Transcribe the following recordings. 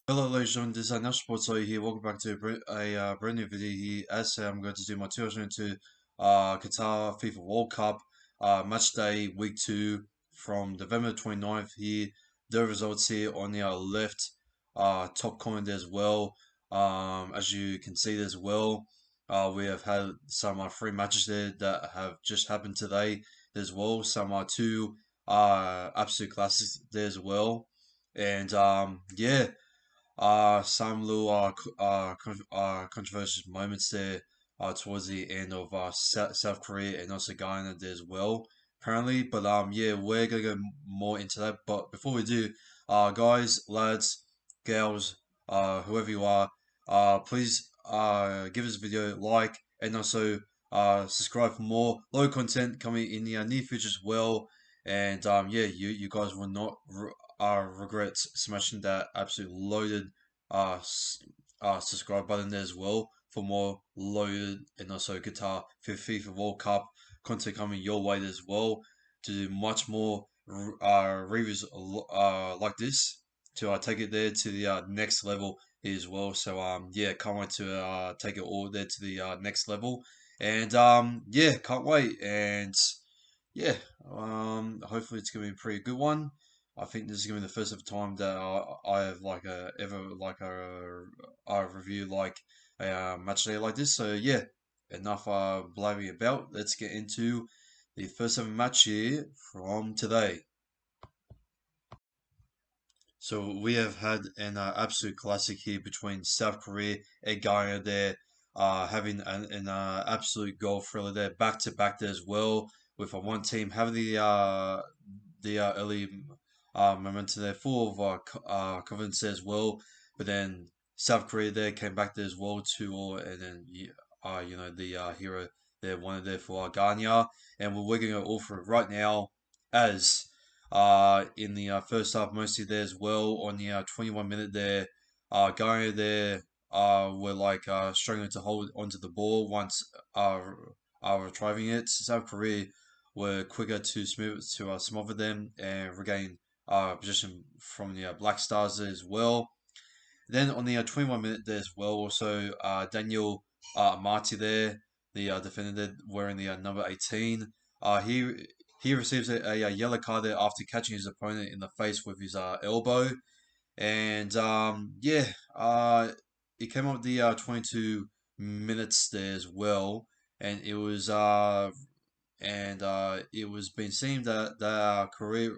Hello, ladies and gentlemen, this is National Sports Lawyer here. Welcome back to a brand new video here. As said, I'm going to do my 2022 Qatar FIFA World Cup match day week 2 from November 29th here. The results here on the left top corner as well. As you can see as well, we have had some free matches there that have just happened today as well. Some two absolute classics there as well. And yeah. Some little controversial moments there towards the end of South Korea and also Ghana there as well, apparently. But yeah, we're gonna go more into that. But before we do, guys, lads, gals, whoever you are, please give this video a like and also subscribe for more low content coming in the near future as well. And yeah, you guys will not regret smashing that absolute loaded uh, s- subscribe button there as well for more loaded and also guitar for FIFA World Cup content coming your way as well to do much more reviews like this to take it there to the next level as well. So yeah, can't wait to take it all there to the next level, and yeah, can't wait. And yeah, hopefully it's gonna be a pretty good one. I think this is gonna be the first of time that I have like ever like a review like a match day like this. So yeah, enough blabbing about. Let's get into the first ever match here from today. So we have had an absolute classic here between South Korea and Ghana there, having an absolute goal thriller there, back to back there as well, with one team having the early momentum there, full of confidence there as well, but then South Korea there came back there as well 2-all, and then the hero there wanted there for Ghana, and we're going to go all for it right now as in the first half, mostly there as well. On the 21 minute there, going there were like struggling to hold onto the ball once retrieving it. South Korea were quicker to smother them and regain position from the Black Stars as well. Then on the 21 minute there as well, also Daniel Marty there, the defender there wearing the number 18. He receives a yellow card there after catching his opponent in the face with his elbow. And yeah, it came up with the 22 minutes there as well. And it was being seen that the Korea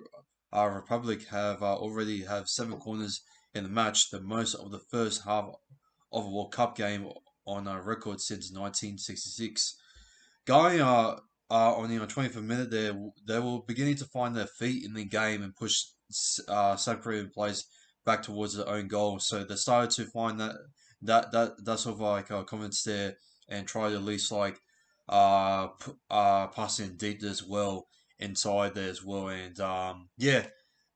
Republic have already have 7 corners in the match, the most of the first half of a World Cup game on a record since 1966. Going on the 25th minute, they were beginning to find their feet in the game and push South Korean players back towards their own goal. So they started to find that sort of like confidence there and try to at least like passing deep as well inside there as well. And yeah,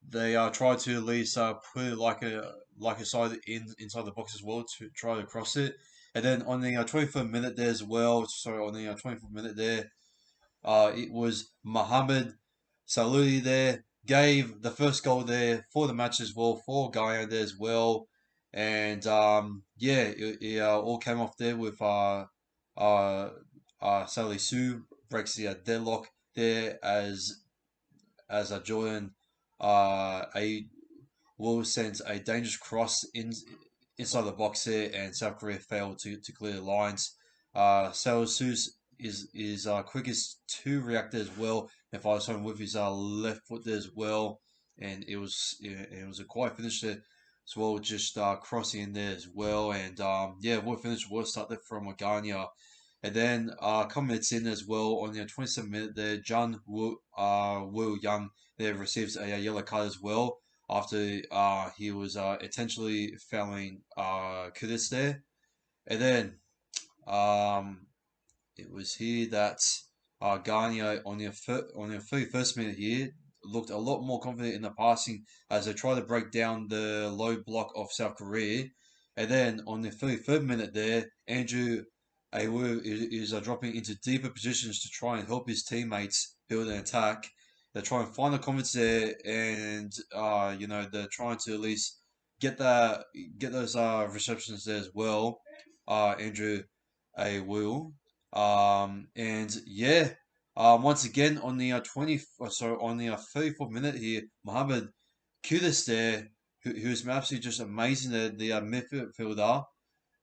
they tried to at least put it like a side inside the box as well to try to cross it. And then on the 24th minute there as well, sorry, on the 24th minute there, it was Mohamed Saludi there, gave the first goal there for the match as well, for Guyana there as well. And yeah, it all came off there with uh, Sally Sue breaks the deadlock there as Jordan a Will sends a dangerous cross inside the box here, and South Korea failed to clear the lines. Salisus is quickest to react as well. If I was home with his left foot there as well, and it was a quiet finish there as well, just crossing in there as well, and yeah, what finish was started from Magana. And then couple minutes in as well on the 27th minute there, Wu Young there receives a yellow card as well after he was intentionally fouling Kudus there. And then um, it was here that Garnier on the 31st minute here looked a lot more confident in the passing as they tried to break down the low block of South Korea. And then on the 33rd minute there, Andrew Awu is dropping into deeper positions to try and help his teammates build an attack. They're trying to find the confidence there, and they're trying to at least get that get those receptions there as well. Andrew A. Will. And yeah, once again on the 34th minute here, Mohammed Kudus there, who's absolutely just amazing. The midfielder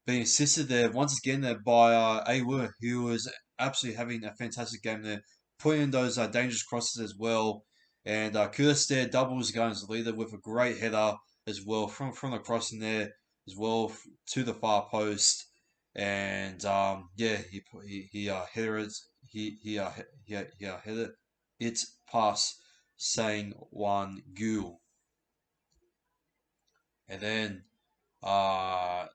being assisted there once again there by Awer, who was absolutely having a fantastic game there, putting in those dangerous crosses as well. And Kudus there doubles going as leader with a great header as well from the crossing there as well to the far post. And yeah, he headed it. He headed it past saying one goal. And then uh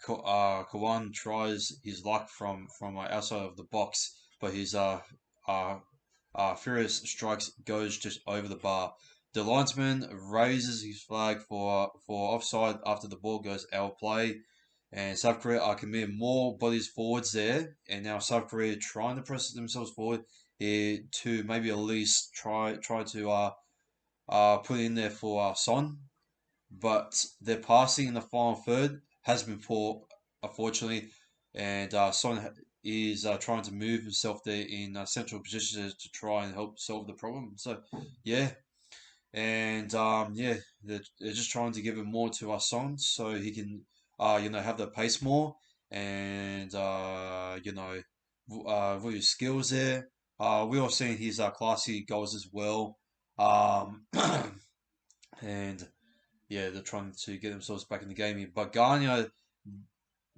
Kawan tries his luck from outside of the box, but his uh, furious strikes goes just over the bar. The linesman raises his flag for offside after the ball goes out of play, and South Korea are committing more bodies forwards there, and now South Korea trying to press themselves forward here to maybe at least try to put in there for Son, but their passing in the final third has been poor, unfortunately, and Son is trying to move himself there in central positions to try and help solve the problem. So, yeah, and yeah, they're just trying to give him more to our Son so he can, have the pace more and with his skills there. We all seen his classy goals as well. Um, and yeah, they're trying to get themselves back in the game here. But Garnia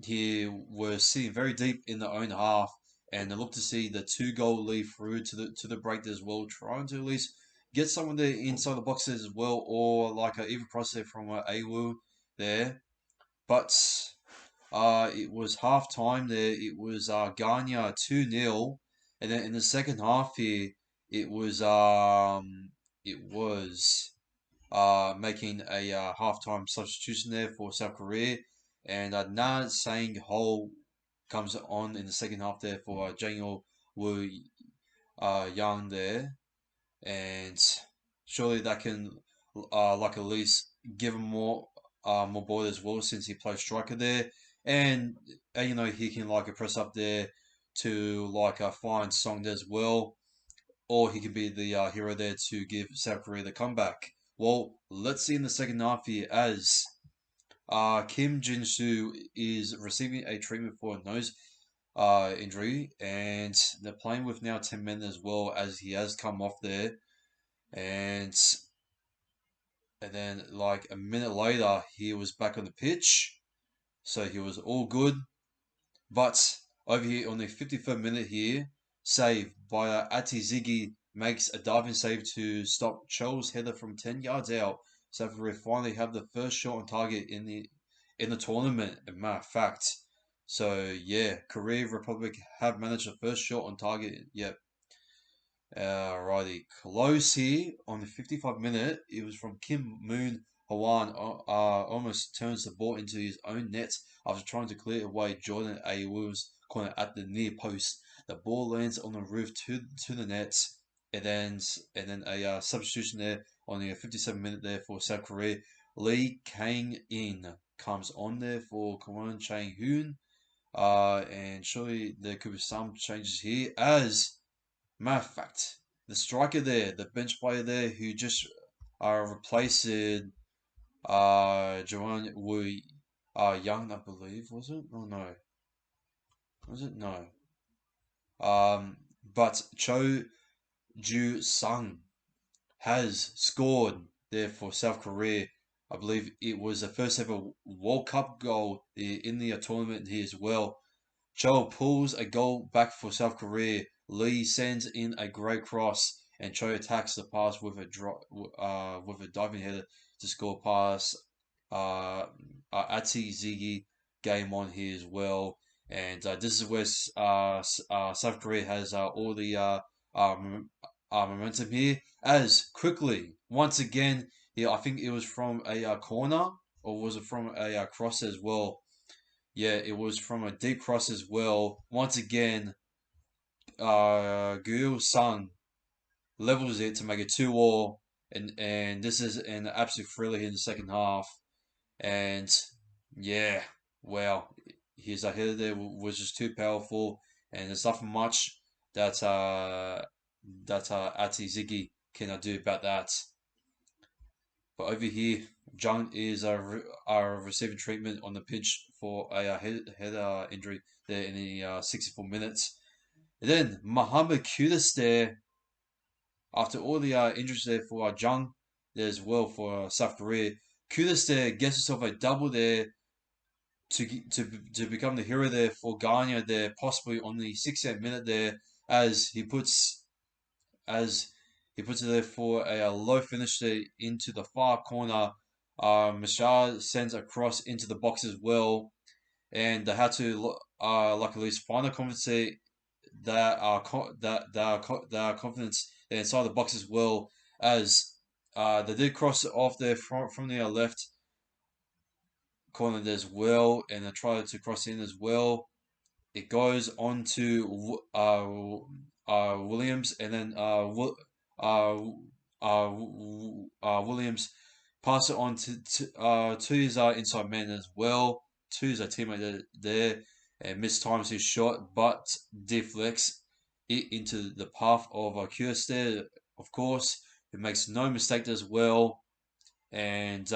here were sitting very deep in their own half, and they look to see the 2 goal lead through to the break as well, trying to at least get someone there inside the boxes as well, or like a even cross there from Awu there. But it was half time there. It was Garnia 2-0, and then in the second half here, it was making a halftime substitution there for South Korea. And Na Sang Ho comes on in the second half there for Jang Woo Young there. And surely that can like at least give him more ball as well since he plays striker there. And he can like press up there to like find Song there as well, or he could be the hero there to give South Korea the comeback. Well, let's see in the second half here as Kim Jin Soo is receiving a treatment for a nose injury, and they're playing with now 10 men as well as he has come off there, and then like a minute later he was back on the pitch, so he was all good. But over here on the 53rd minute here, save by Ati Ziggy makes a diving save to stop Cho's header from 10 yards out. South Korea finally have the first shot on target in the tournament, a matter of fact. So yeah, Korea Republic have managed the first shot on target. Yep. Alrighty, close here on the 55th minute. It was from Kim Moon Hwan. Almost turns the ball into his own net after trying to clear away Jordan Ayewu's corner at the near post. The ball lands on the roof to the net, and then a substitution there on the 57th minute there for South Korea. Lee Kang In comes on there for Kwon Chang Hoon. And surely there could be some changes here as. Matter of fact, the striker there, the bench player there, who just replaced Joanne Wu Young, I believe, was it? Oh no, was it? No. But Cho Ju Sung has scored there for South Korea. I believe it was the first ever World Cup goal in the tournament here as well. Cho pulls a goal back for South Korea. Lee sends in a great cross, and Cho attacks the pass with a diving header to score past Ati Ziggy game on here as well. And this is where South Korea has all the momentum here. As quickly, once again, yeah, I think it was from a corner, or was it from a cross as well? Yeah, it was from a deep cross as well. Once again, Gil Sung levels it to make it 2-2, and this is an absolute thriller here in the second half. And yeah, wow, his header there was just too powerful, and there's nothing much that Ati Ziggy cannot do about that. But over here, Jung is receiving treatment on the pitch for a head injury there in the 64 minutes. And then Mohamed Kudus there, after all the injuries there for Jung there as well for South Korea. Kudus there gets himself a double there to become the hero there for Garnia there, possibly on the 68th minute there, as he puts as he puts it there for a low finish there into the far corner. Mashar sends across into the box as well, and they had to luckily find the confidence that are confidence inside the box as well, as they did cross it off there from the left corner as well, and they tried to cross in as well. It goes on to Williams, and then uh, Williams pass it on to his inside man as well, to his teammate there, and mistimes his shot, but deflects it into the path of Kyrgios there, of course, who makes no mistake as well. And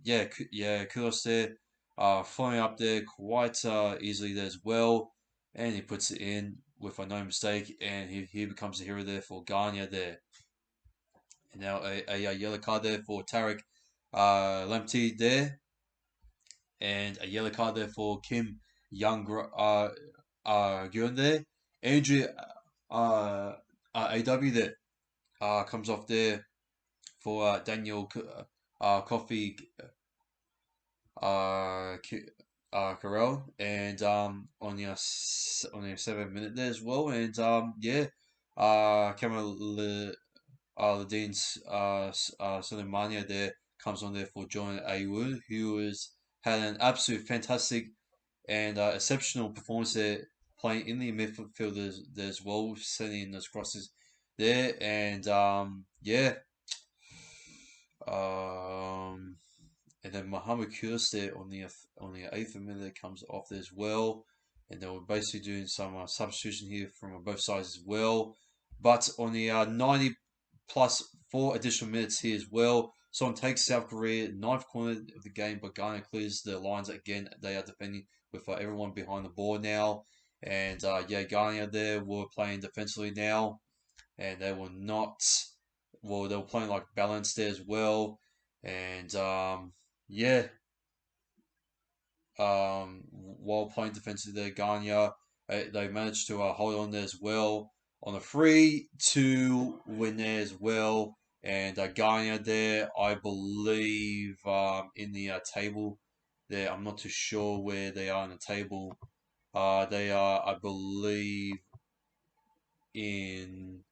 yeah, Kudos there, following up there quite easily there as well, and he puts it in with a no mistake, and he becomes the hero there for Garnia there. And now a yellow card there for Tarek Lamptey there, and a yellow card there for Kim Young Gyun there. Andrew AW there comes off there for Daniel Coffee Carell, and on the 7th minute there as well, and yeah, Cameron Ladine's Soleimania there comes on there for John Ayew, who has had an absolute fantastic and exceptional performance there, playing in the midfield there as well, sending in those crosses there, and yeah. Um, and then Mohamed Kudus there on the 8th minute comes off there as well, and they were basically doing some substitution here from both sides as well. But on the 90 plus 4 additional minutes here as well, Son takes South Korea ninth corner of the game, but Ghana clears the lines again. They are defending with everyone behind the ball now, and yeah, Ghana there were playing defensively now, and they were not. Well, they were playing like balanced there as well, and yeah, while playing defensively there, Ganya, they managed to hold on there as well on a 3-2 win there as well, and Ganya there, I believe, in the table there. I'm not too sure where they are in the table. They are, I believe, in.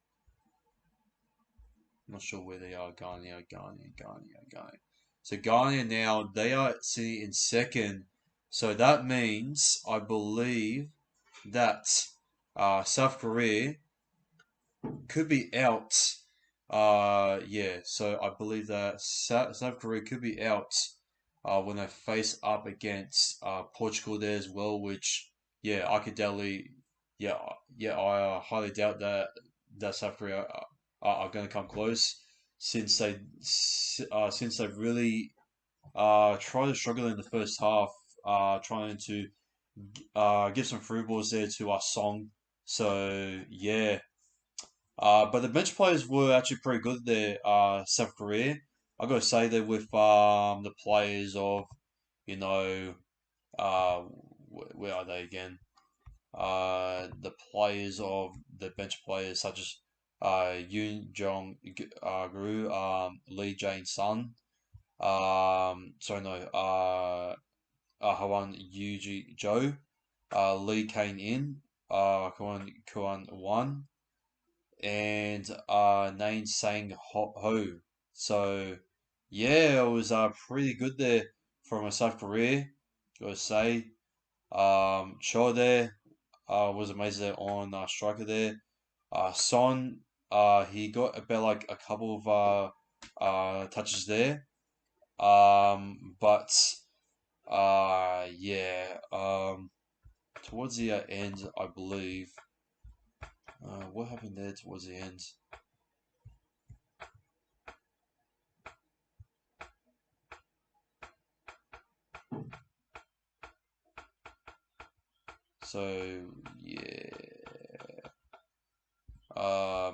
I'm not sure where they are. Ghana. So Ghana now, they are sitting in second. So that means, I believe, that South Korea could be out. Yeah, so I believe that South Korea could be out when they face up against Portugal there as well, which, yeah, I could definitely, yeah, I highly doubt that South Korea are going to come close, since they really tried to struggle in the first half, trying to give some through balls there to our Song. So yeah, but the bench players were actually pretty good there. South Korea, I gotta say that with the players of, you know, uh where are they again? The players of the bench players such as Yoon Jong Gru, Lee Jae Sun, sorry no, Hwan Yuji Jo, Lee Kane In, Kuan Wan, and Nain Sang Ho. So yeah, it was pretty good there from a South Korea, gotta say. Cho there was amazing there on striker there. Son, he got about like a couple of touches there. But yeah. Towards the end, I believe. What happened there towards the end? So yeah. I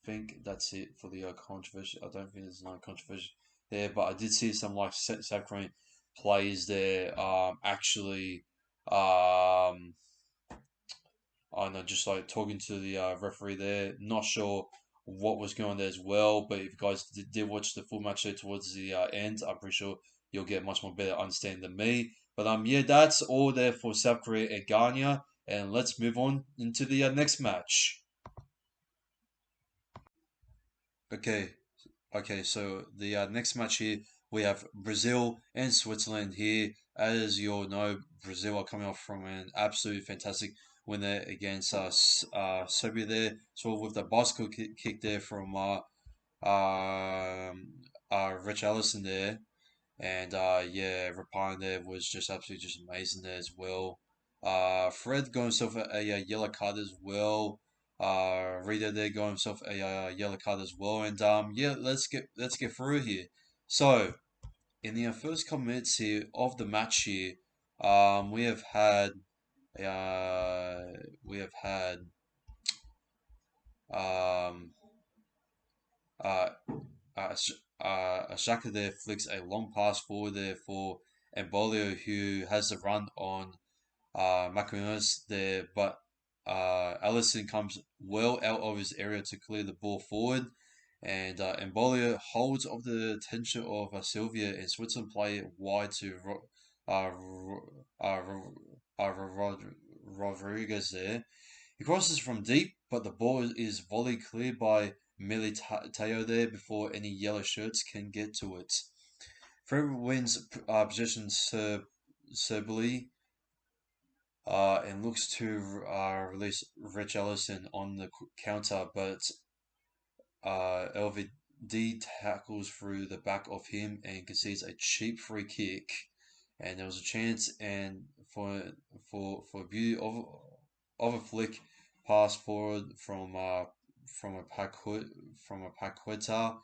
think that's it for the controversy. I don't think there's no controversy there, but I did see some like South Korean players there. Actually, I don't know, just like talking to the referee there. Not sure what was going on there as well, but if you guys did watch the full match there towards the end, I'm pretty sure you'll get much more better understanding than me. But yeah, that's all there for South Korea and Ghana, and let's move on into the next match. Okay, okay, so the next match here we have Brazil and Switzerland here. As you all know, Brazil are coming off from an absolute fantastic win there against Serbia there. So with the bicycle kick there from Rich Allison there, and yeah, Rapine there was just absolutely just amazing there as well. Fred got himself a yellow card as well. Rita there got himself a yellow card as well. And yeah, let's get through here. So in the first couple minutes here of the match here, we have had uh, we have had um, uh, Shaka there flicks a long pass forward there for Embolio, who has the run on Macanunas there, but Allison comes well out of his area to clear the ball forward, and Embolio holds of the tension of Sylvia, and Switzerland play it wide to Rodriguez there. He crosses from deep, but the ball is volley cleared by Militao there before any yellow shirts can get to it. Fred wins possession Serbly and looks to release Rich Ellison on the counter, but LVD tackles through the back of him and concedes a cheap free kick. And there was a chance and for beauty of a flick pass forward from a Paqueta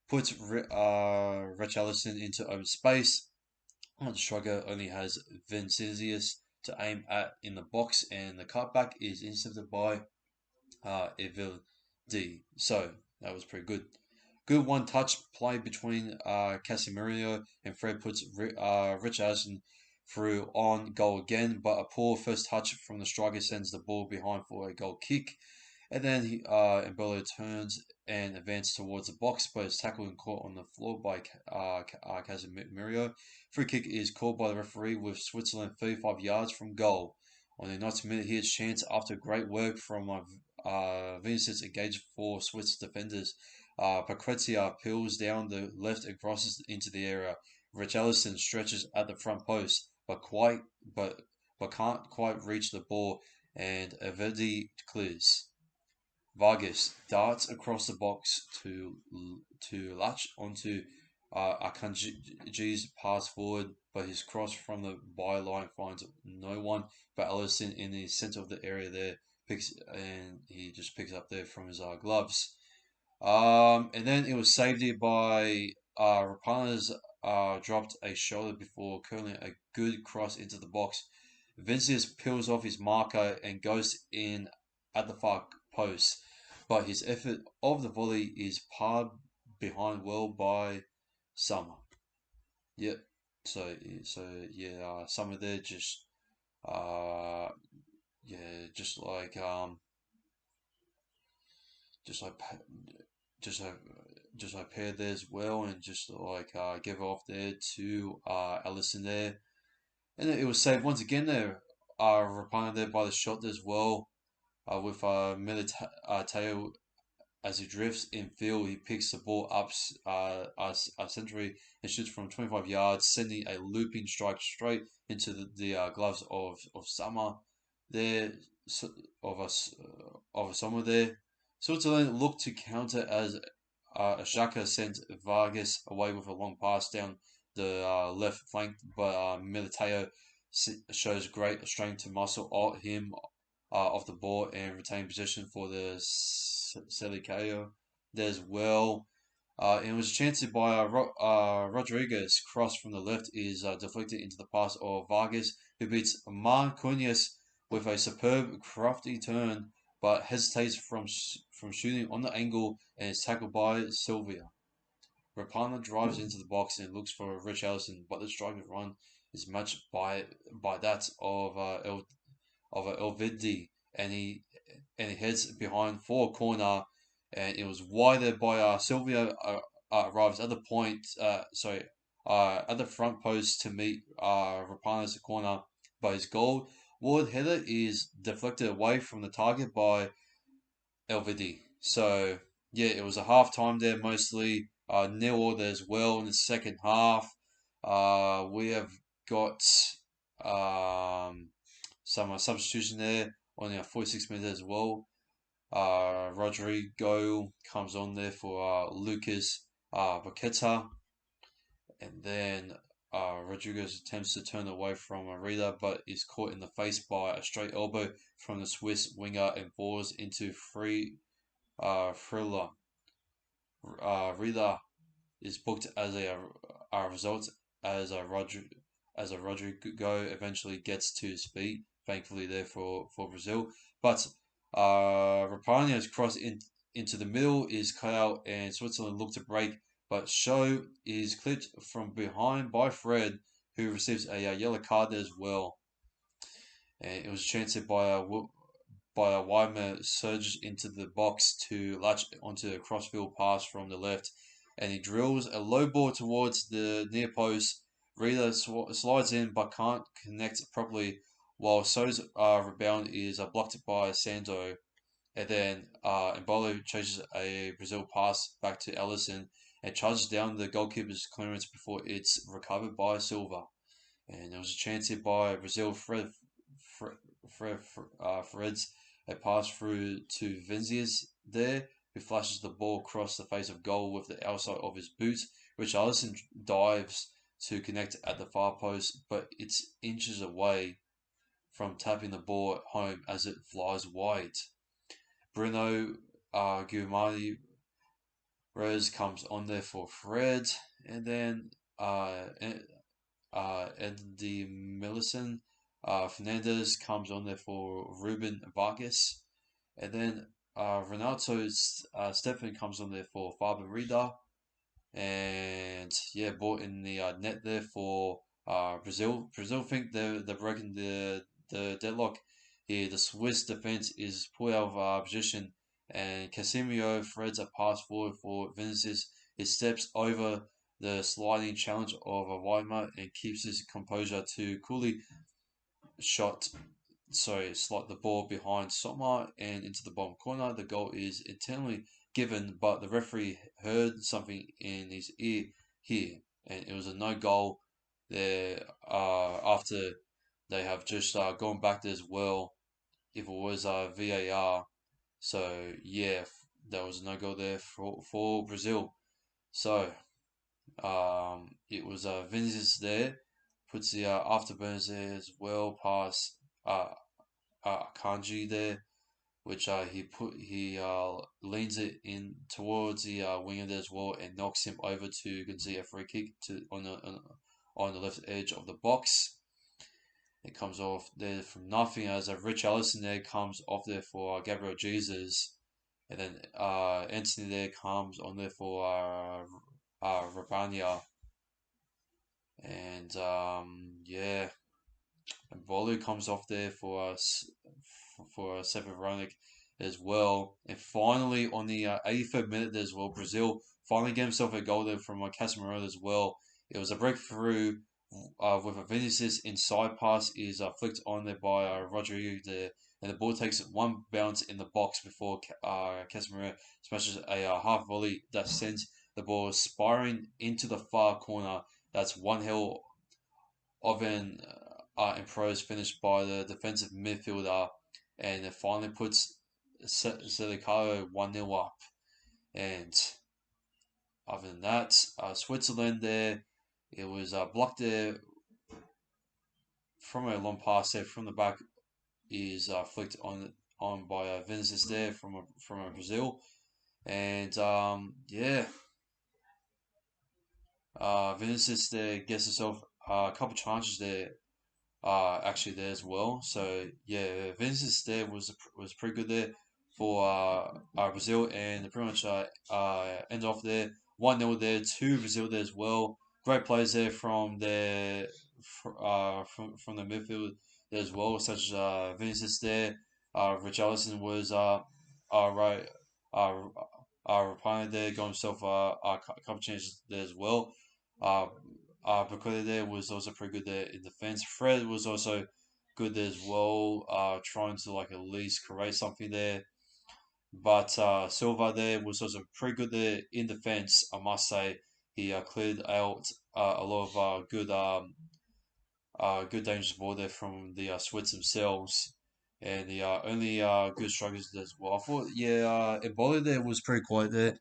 puts Rich Ellison into open space. The striker only has Vinicius to aim at in the box, and the cutback is intercepted by Evil D. So that was pretty good. Good one touch play between Casemiro and Fred puts Rich Addison through on goal again, but a poor first touch from the striker sends the ball behind for a goal kick. And then Embolo turns and advances towards the box, but is tackled and caught on the floor by Casemiro. Free kick is called by the referee with Switzerland 35 yards from goal. On the 90th minute, here's chance after great work from Vinicius engaged for Swiss defenders. Paquetia peels down the left and crosses into the area. Richarlison stretches at the front post, but but can't quite reach the ball, and Avedi clears. Vargas darts across the box to latch onto Akanji's pass forward, but his cross from the byline finds no one but Ellison in the center of the area there. He just picks up there from his gloves. And then it was saved here by Rapana's dropped a shoulder before curling a good cross into the box. Vincius peels off his marker and goes in at the far post, but his effort of the volley is parred behind well by Summer. Yep. So Summer there uh yeah just like just like just like just like pair there as well, and just like give off there to Allison there, and then it was saved once again there. Rapana there by the shot as well. With Militao as he drifts in field, he picks the ball up centrally and shoots from 25 yards, sending a looping strike straight into the gloves of Summer there, of us of Summer there. Switzerland looked to counter as Xhaka sent Vargas away with a long pass down the left flank, but Militao shows great strength to muscle out him off the ball and retain possession for the Selicayo there as well. It was chanced by Rodriguez. Cross from the left is deflected into the pass of Vargas, who beats Marquinhos with a superb crafty turn, but hesitates from shooting on the angle and is tackled by Sylvia. Rapana drives into the box and looks for Rich Ellison, but the striker's run is matched by that of Elvidi, and he heads behind for a corner, and it was wider by Sylvia arrives at the point, at the front post to meet Rapana's corner, but his goal Ward header is deflected away from the target by Elvidi. So yeah, it was a half time there mostly. Nil all there as well in the second half. We have got um, some substitution there on our 46 minutes as well. Rodrigo comes on there for Lucas Paqueta, and then Rodriguez attempts to turn away from Arida, but is caught in the face by a straight elbow from the Swiss winger and falls into Thriller. Rida is booked as a result as a Rodrigo eventually gets to his feet. Thankfully there for Brazil, but Rapano's cross into the middle is cut out and Switzerland look to break, but Show is clipped from behind by Fred, who receives a yellow card as well. And it was chanced by a Weimar surges into the box to latch onto a crossfield pass from the left, and he drills a low ball towards the near post. Rita slides in but can't connect properly, while So's rebound is blocked by Sando. And then Embolo chases a Brazil pass back to Ellison and charges down the goalkeeper's clearance before it's recovered by Silva. And there was a chance here by Brazil. Fred's a pass through to Vinicius there, who flashes the ball across the face of goal with the outside of his boot, which Alisson dives to connect at the far post, but it's inches away from tapping the ball home as it flies wide. Bruno Guimari Rose comes on there for Fred, and then Andy Millison. Fernandez comes on there for Ruben Vargas. And then Renato Stefan comes on there for Faber Rida. And yeah, brought in the net there for Brazil. Brazil think they're breaking the deadlock here. The Swiss defense is pulled out of position, and Casemiro threads a pass forward for Vinicius. He steps over the sliding challenge of a Weimar and keeps his composure to coolly slot the ball behind Sommer and into the bottom corner. The goal is internally given, but the referee heard something in his ear here, and it was a no goal there after they have just gone back as well. If it was VAR, so yeah, there was no goal there for Brazil. So it was Vinicius there, puts the afterburners there as well past Kanji there, which he leans it in towards the winger there as well and knocks him over to concede a free kick to on the left edge of the box. It comes off there from nothing as a Rich Ellison there comes off there for Gabriel Jesus, and then Anthony there comes on there for Rabania, and yeah, and Bolu comes off there for Severovic as well. And finally, on the 83rd minute as well, Brazil finally get himself a goal there from Casemiro as well. It was a breakthrough with a Vinicius inside pass is flicked on there by Rodrigo there, and the ball takes one bounce in the box before Casemiro smashes a half volley that sends the ball spiraling into the far corner. That's one hell of an imposed finish by the defensive midfielder, and it finally puts Selicayo 1-0 up. And other than that, Switzerland there It was blocked there from a long pass there from the back is flicked on by Vinicius there from Brazil, and Vinicius there gets himself a couple chances there actually there as well. So yeah, Vinicius there was pretty good there for Brazil, and pretty much end off there 1-0 there to Brazil there as well. Great plays there from the midfield there as well, such as Vinicius there. Richarlison was right uh, replying there, got himself a couple chances there as well. Uh, Bakula there was also pretty good there in defense. Fred was also good there as well, trying to like at least create something there. But Silva there was also pretty good there in defense. I must say he cleared out a lot of good dangerous ball there from the Swiss themselves. And the only good strikers as well. I thought, yeah, Ebola there was pretty quiet there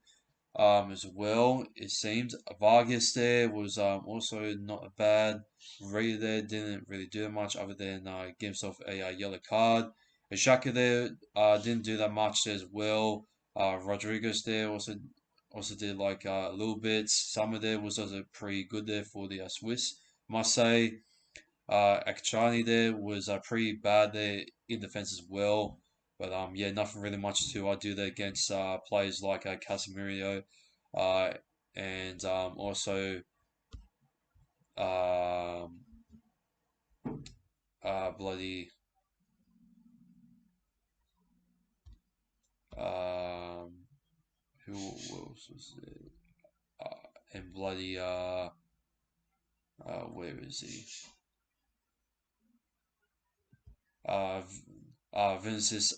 as well. It seemed Vargas there was also not bad. Rita there didn't really do much other than give himself a yellow card. Xhaka there didn't do that much as well. Rodriguez there also did like a little bit. Summer there was also pretty good there for the Swiss. Must say, Akchani there was pretty bad there in defense as well. But yeah, nothing really much to do there against players like Casemiro, uh, and also um, bloody um, who else was it? And bloody where is he? uh, Vinicius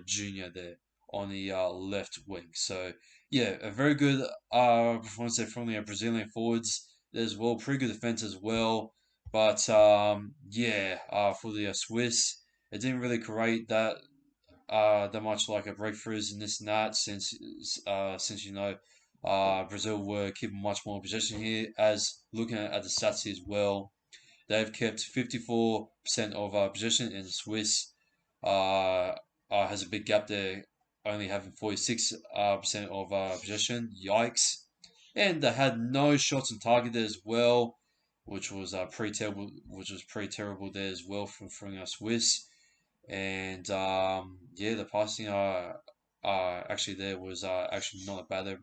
Junior there on the left wing. So yeah, a very good performance there from the Brazilian forwards as well. Pretty good defense as well. But yeah, for the Swiss, it didn't really create that much like a breakthroughs in this and that since Brazil were keeping much more possession here. As looking at the stats here as well, they've kept 54% of possession, and the Swiss has a big gap there, only having 46% of possession. Yikes. And they had no shots on target there as well, which was pretty terrible. Which was pretty terrible there as well from our Swiss. And yeah, the passing actually there was actually not a bad there.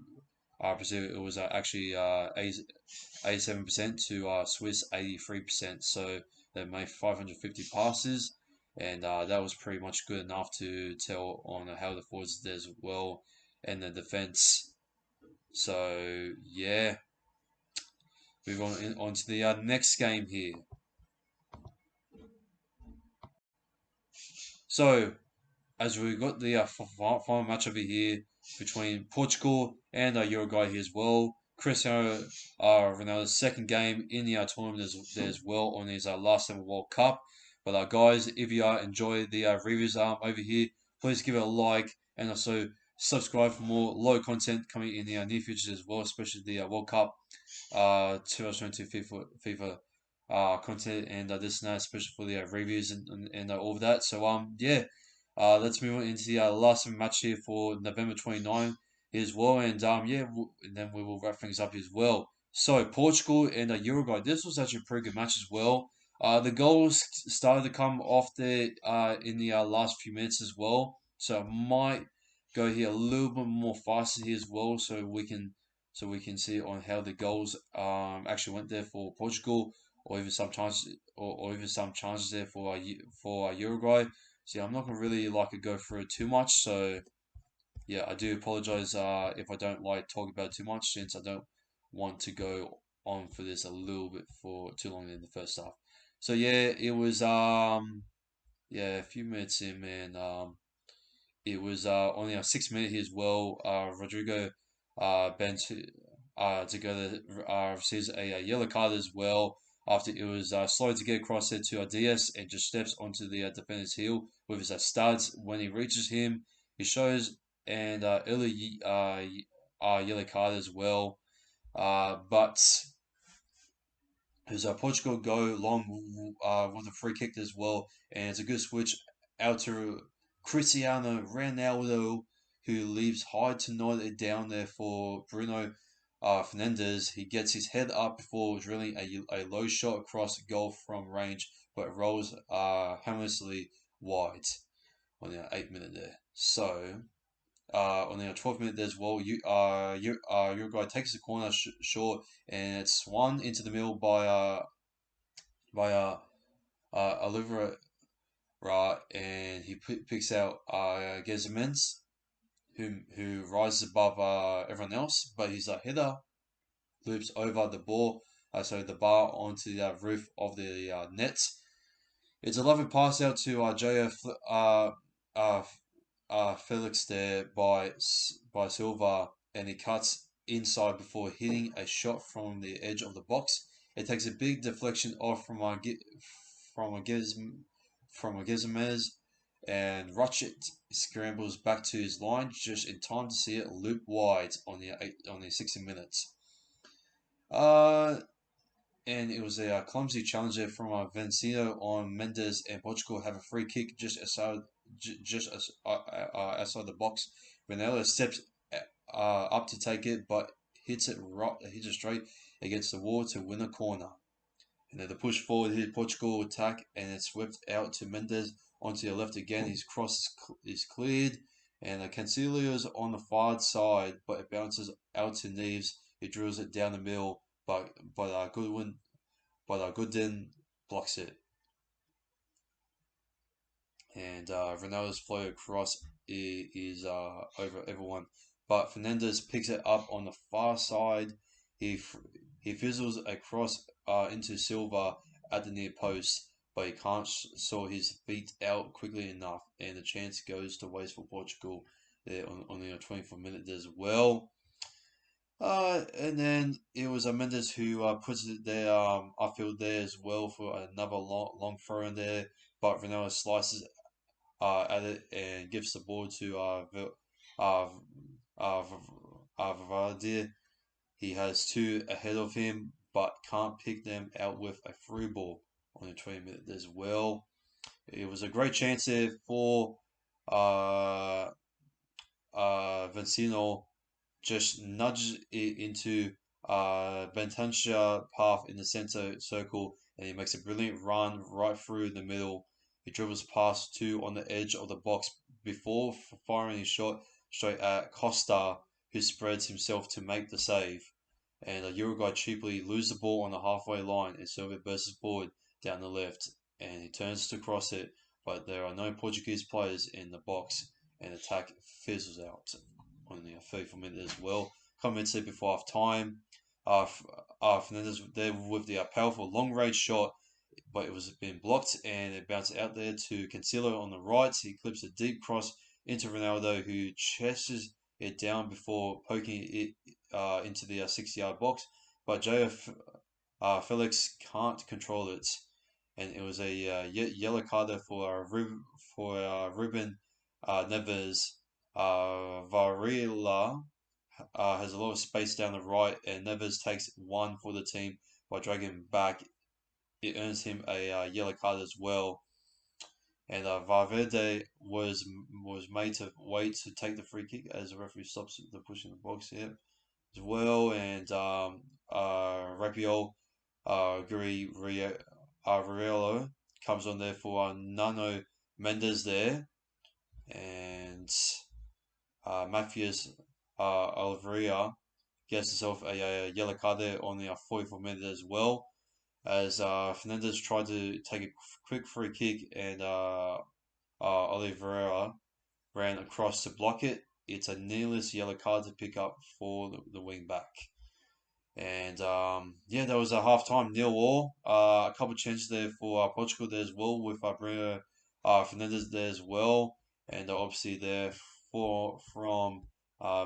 Brazil it was actually 87% to Swiss 83%. So they made 550 passes, and that was pretty much good enough to tell on how the forwards did as well and the defense. So yeah, move on to the next game here. So as we got the final match over here between Portugal and Uruguay here as well. Cristiano Ronaldo's second game in the tournament as well on his last ever World Cup. But guys, if you enjoy the reviews over here, please give it a like and also subscribe for more low content coming in the near future as well, especially the World Cup 2022 FIFA content and this and that, especially for the reviews and all of that. So yeah, let's move on into the last match here for November 29 as well, and yeah, and then we will wrap things up as well. So Portugal and Uruguay, this was actually a pretty good match as well. The goals started to come off there in the last few minutes as well, so I might go here a little bit more faster here as well, so we can see on how the goals actually went there for Portugal, or even some chances, or even some chances there for Uruguay. See, I'm not gonna really like to go through it too much, so yeah, I do apologize if I don't like talking about it too much, since I don't want to go on for this a little bit for too long in the first half. So yeah, it was yeah, a few minutes in, man. It was only a 6 minute here as well. Rodrigo bent together receives a yellow card as well after it was slow to get across there to Diaz and just steps onto the defender's heel with his studs. When he reaches him, he shows and early yellow card as well. But Who's Portugal go long with a free kick as well, and it's a good switch out to Cristiano Ronaldo, who leaves high to nod it down there for Bruno Fernandes. He gets his head up before drilling a low shot across the goal from range, but rolls harmlessly wide on the 8 minute there. So on the 12th minute as well, Uruguay takes the corner short, and it's swung into the middle by Oliveira, and he picks out Gezemans, who rises above everyone else, but his header loops over the ball, so the bar onto the roof of the net. It's a lovely pass out to uh, Felix there by Silva, and he cuts inside before hitting a shot from the edge of the box. It takes a big deflection off from a Gizmez, and Ratchet scrambles back to his line just in time to see it loop wide on the 60 minutes. Uh, and it was a clumsy challenge there from Vencino on Mendes, and Portugal have a free kick just outside the box. Ronaldo steps up to take it, but hits it straight against the wall to win a corner. And then the push forward here, Portugal attack, and it's whipped out to Mendes onto the left again. His cross is cleared, and Cancilio's on the far side, but it bounces out to Neves. He drills it down the middle, but Goodin blocks it, and Ronaldo's flow across is over everyone. But Fernandez picks it up on the far side. He fizzles across into Silva at the near post, but he can't sort his feet out quickly enough, and the chance goes to waste for Portugal there on the 24th minute as well. And then it was Mendes who puts it there, upfield there as well for another long throw in there. But Ronaldo slices at it and gives the ball to uh, uh, Vardy. He has two ahead of him, but can't pick them out with a through ball on the 20 minute as well. It was a great chance there for uh, Vencino, just nudges it into Bentancia path in the center circle, and he makes a brilliant run right through the middle. He dribbles past two on the edge of the box before firing his shot straight at Costa, who spreads himself to make the save. And Uruguay cheaply lose the ball on the halfway line, and Serbia bursts forward down the left, and he turns to cross it, but there are no Portuguese players in the box, and attack fizzles out on the 34 minute as well. Commented before half time. Fernandez there with the powerful long range shot, but it was being blocked, and it bounced out there to Cancelo on the right. He clips a deep cross into Ronaldo, who chases it down before poking it into the 6 yard box. But Felix can't control it, and it was a yellow card for Ruben Neves. Varela has a lot of space down the right, and Neves takes one for the team by dragging him back. It earns him a yellow card as well. And Valverde was made to wait to take the free kick as the referee stops the push in the box here as well. And Rabiot Guerrero comes on there for Nano Mendes there, and Matthews Oliveira gets himself a yellow card there on the 44th minute as well, as Fernandez tried to take a quick free kick, and Oliveira ran across to block it. It's a needless yellow card to pick up for the wing back. And yeah, that was a half time 0-0. A couple of changes there for Portugal there as well, with Bruno Fernandez there as well, and obviously there from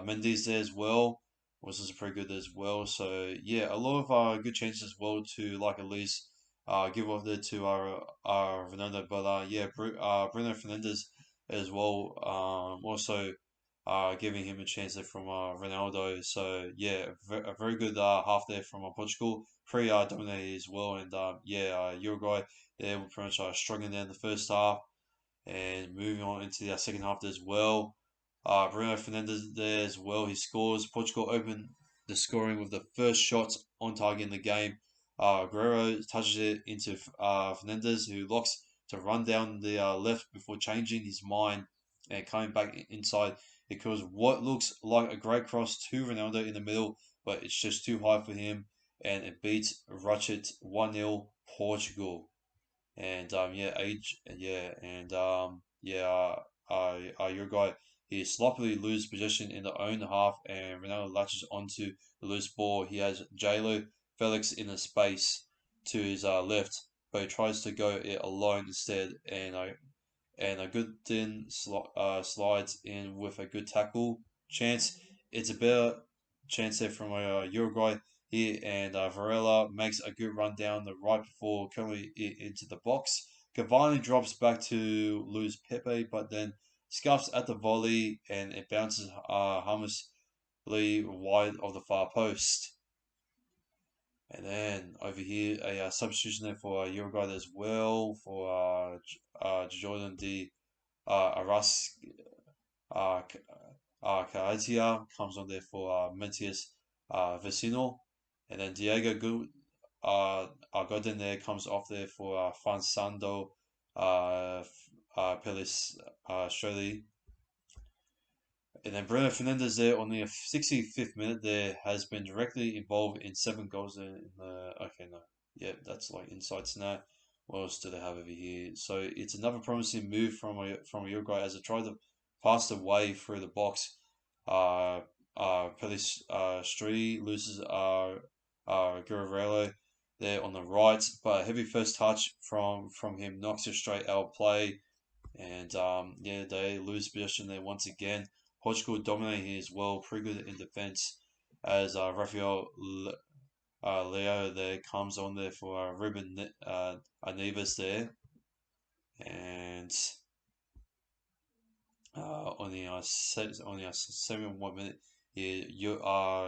Mendes there as well, which is pretty good as well. So yeah, a lot of good changes as well to like at least give off there to Ronaldo, but yeah, Bruno Fernandez as well. Also giving him a chance there from Ronaldo. So yeah, a very good half there from Portugal. Pretty dominated as well, and yeah, Uruguay they were pretty much struggling there in the first half. And moving on into the second half as well. Bruno Fernandes there as well. He scores. Portugal open the scoring with the first shot on target in the game. Guerrero touches it into Fernandes, who locks to run down the left before changing his mind and coming back inside. It kills what looks like a great cross to Ronaldo in the middle, but it's just too high for him, and it beats Ratchet 1-0 Portugal. And yeah, age yeah, and yeah, your guy he sloppily loses possession in the own half, and Ronaldo latches onto the loose ball. He has Jalo Felix in the space to his left, but he tries to go it alone instead, and a good slides in with a good tackle chance. It's a better chance there from Uruguay here, and Varela makes a good run down the right before currently into the box. Cavani drops back to lose Pepe, but then scuffs at the volley and it bounces harmlessly wide of the far post. And then over here, a substitution there for Uruguay as well for Jordan D. Aras uh, Karatia comes on there for Mentius Vecino. And then Diego Godin there comes off there for Fansando Pelis Shirley. And then Bruno Fernandes there on the 65th minute there has been directly involved in 7 goals in the. Okay, no. Yeah, that's like insights now. What else do they have over here? So it's another promising move from Uruguay as they try to pass the way through the box. Pelis loses Guerrero there on the right, but a heavy first touch from him knocks it straight out of play. And yeah, they lose possession there once again. Portugal dominate here as well, pretty good in defense. As Rafael Leo there comes on there for Ruben Neves there, and on the 71 minute, yeah,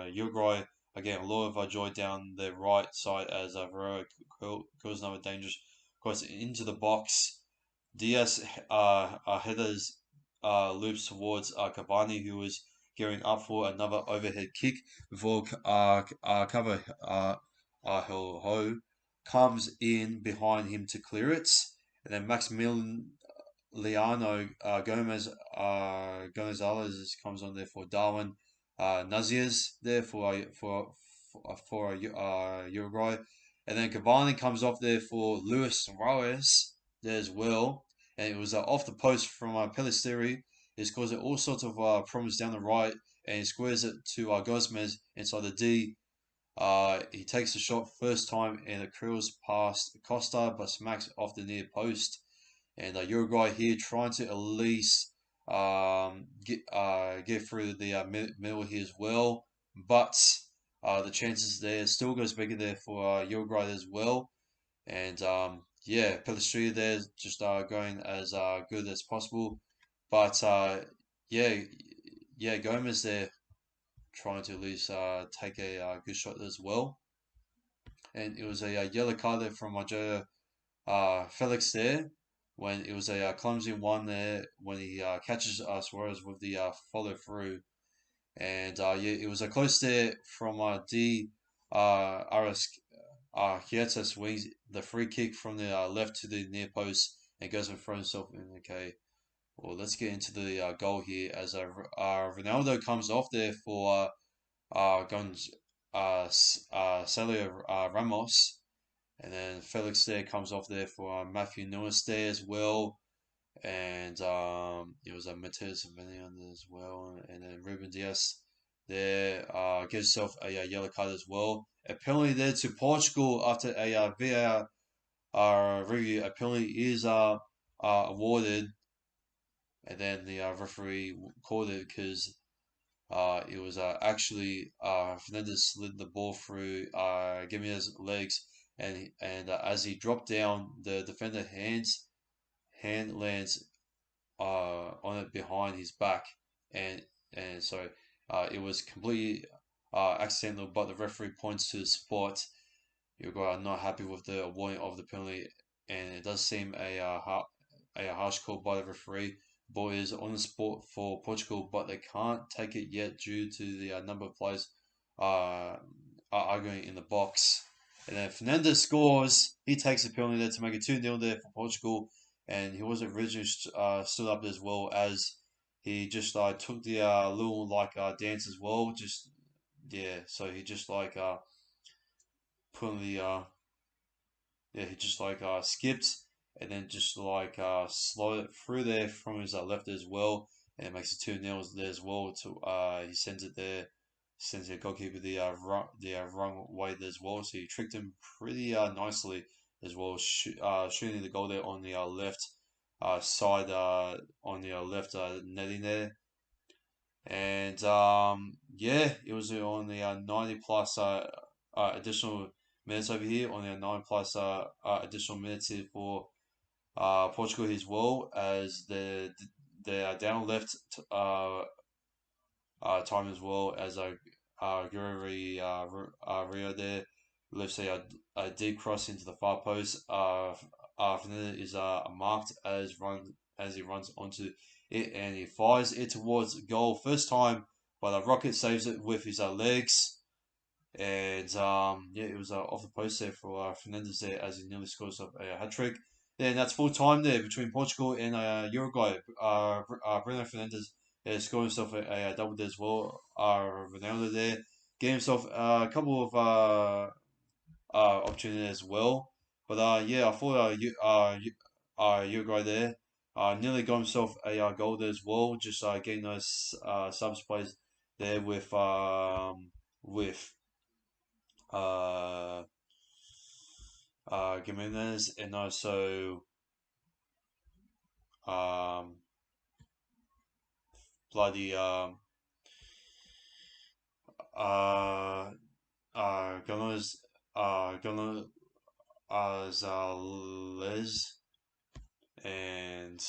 Uruguay again a lot of joy down the right side as Varela goes another dangerous cross into the box. Diaz headers loops towards Cavani, who is gearing up for another overhead kick before cover Ho comes in behind him to clear it. And then Maximiliano Gomez Gonzalez comes on there for Darwin Nazias there for Uruguay. And then Cavani comes off there for Luis Suarez there as well. And it was off the post from Pelisteri. It's causing all sorts of problems down the right, and he squares it to Gomez inside the D. He takes the shot first time, and it curls past Costa, but smacks off the near post. And Uruguay here trying to at least get through the middle here as well, but the chances there still goes bigger there for Uruguay as well. And yeah, Pelistri there just going as good as possible. But yeah, yeah, Gomez there trying to at least take a good shot as well. And it was a yellow card there from Joe Felix there when it was a clumsy one there when he catches Suarez with the follow through. And yeah, it was a close there from D. Aras Chiesa swings the free kick from the left to the near post and goes and throws himself in. Okay, well, let's get into the goal here as Ronaldo comes off there for Gonz Celio Ramos, and then Felix there comes off there for Matthew Nunes there as well, and it was a Mateus Venian as well, and then Ruben Diaz there gives himself a yellow card as well. A penalty there to Portugal after a VAR review. A penalty is awarded, and then the referee called it because it was actually Fernandez slid the ball through Gimenez's legs, and as he dropped down, the defender hand lands on it behind his back, and and so it was completely accidental. But the referee points to the spot. Uruguay are not happy with the awarding of the penalty, and it does seem a harsh call by the referee. Ball is on the spot for Portugal, but they can't take it yet due to the number of players uh, are arguing in the box. And then Fernandes scores. He takes a penalty there to make it 2-0 there for Portugal. And he was originally stood up as well as he just took the little dance as well. Just yeah, so he just put the yeah, he just skipped and then just slowed it through there from his left as well, and it makes it 2-0 there as well. To he sends it there, sends the goalkeeper the wrong way there as well. So he tricked him pretty nicely as well, shooting the goal there on the left side on the left netting there. And yeah, it was on the 90 plus additional minutes over here, on the 9 plus additional minutes here for Portugal as well, as the down left time as well as Guri Rio there lifts a deep cross into the far post. Fernandez is marked as he runs onto it, and he fires it towards goal first time, but Rocket saves it with his legs. And yeah, it was off the post there for Fernandez there as he nearly scores up a hat trick. Then that's full time there between Portugal and Uruguay. Bruno Fernandez scored himself a double there as well. Ronaldo there gave himself a couple of opportunities as well. But yeah, I thought Uruguay there nearly got himself a goal there as well. Just getting those subs plays there with uh, Gimenez and also um, bloody uh, Gonzalez Gonzalez and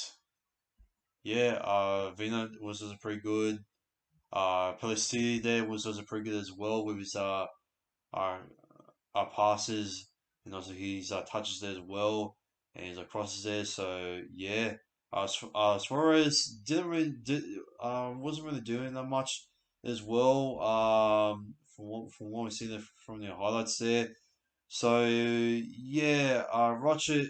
yeah, Vina was also pretty good. Pellissier there was also pretty good as well with his uh, passes and also his touches there as well, and his crosses there. So yeah, Suarez didn't really wasn't really doing that much as well. From what we see there from the highlights there. So yeah, Roger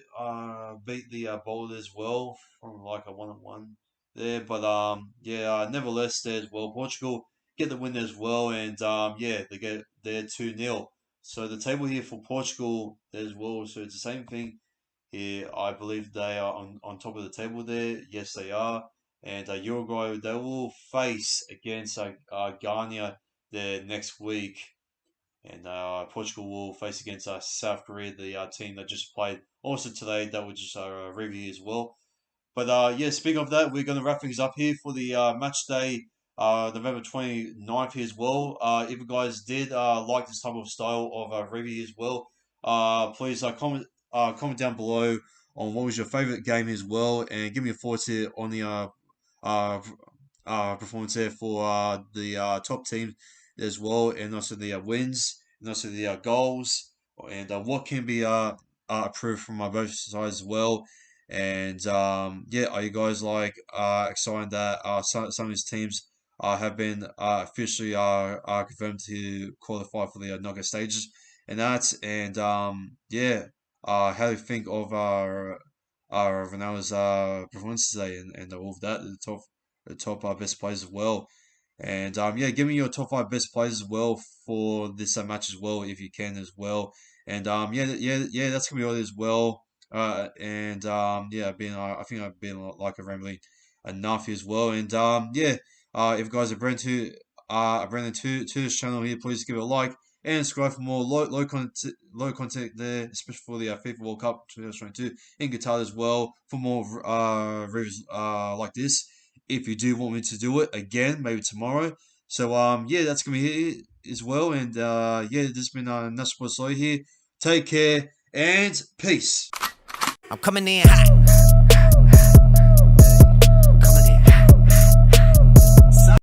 beat the bowler as well from like a 1-on-1 there, but yeah, nevertheless there as well. Portugal get the win as well, and yeah, they get their 2-0. So the table here for Portugal as well. So it's the same thing here. I believe they are on top of the table there. Yes, they are. And Uruguay they will face against Ghana there next week. And Portugal will face against South Korea, the team that just played also today. That was just a review as well. But yeah, speaking of that, we're going to wrap things up here for the match day, November 29th here as well. If you guys did like this type of style of review as well, please comment down below on what was your favorite game as well, and give me a thoughts here on the uh, performance there for the top teams as well, and also the wins, and also the goals, and what can be approved from both sides as well. And yeah, are you guys excited that some of these teams have been officially confirmed to qualify for the knockout stages and that? And yeah, how do you think of Ronaldo's performance today and all of that? The top best players as well. And yeah, give me your top five best players as well for this match as well, if you can as well. And yeah, that's gonna be all as well. And yeah, I think I've been like a rambling enough as well. And yeah, if you guys are brand new to this channel here, please give it a like and subscribe for more low content there, especially for the FIFA World Cup 2022 in Qatar as well. For more reviews like this, if you do want me to do it again, maybe tomorrow. So yeah, that's gonna be it as well. And yeah, this has been National Sports here. Take care and peace. I'm coming in hot.